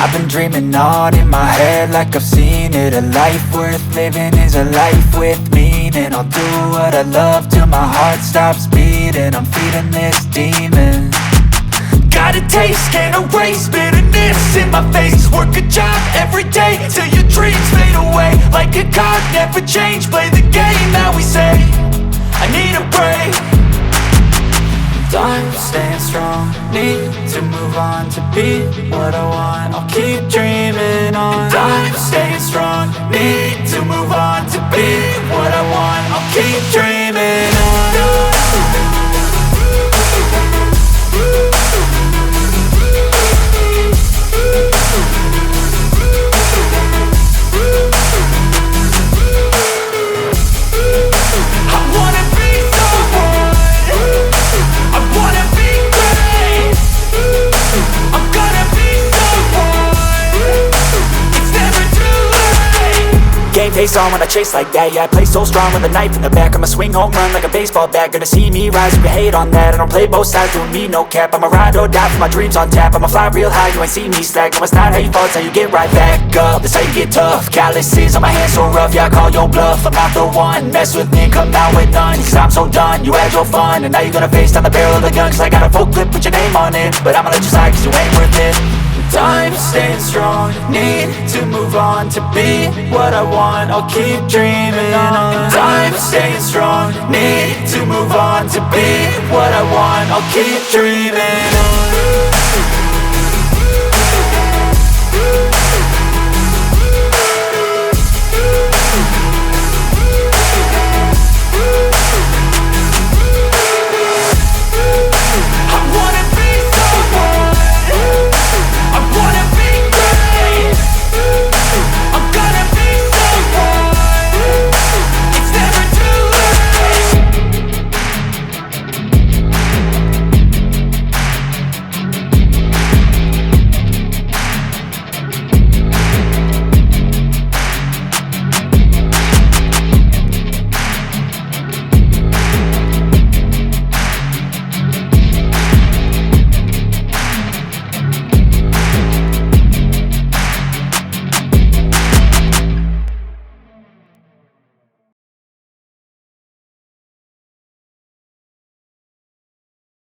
I've been dreaming on in my head like I've seen it. A life worth living is a life with meaning. I'll do what I love till my heart stops beating. I'm feeding this demon. Got a taste, can't erase bitterness in my face. Work a job every day till your dreams fade away. Like a card, never change, play the game that we say. I need a break. I'm staying strong, need to move on to be what I want. I'll keep dreaming on. I'm staying strong, need to move on to be what I want. I'll keep dreaming on. Game face on when I chase like that. Yeah, I play so strong with a knife in the back. I'ma swing home run like a baseball bat. Gonna see me rise if you hate on that. I don't play both sides, doing me no cap. I'ma ride or die for my dreams on tap. I'ma fly real high, you ain't see me slack. No, it's not how you fall, it's how you get right back up. That's how you get tough. Calluses on my hands so rough, yeah, I call your bluff. I'm not the one, mess with me, come out with none. Cause I'm so done, you had your fun. And now you're gonna face down the barrel of the gun. Cause I got a full clip, put your name on it. But I'ma let you slide cause you ain't worth it. I'm staying strong, need to move on to be what I want. I'll keep dreaming on. I'm staying strong, need to move on to be what I want. I'll keep dreaming on.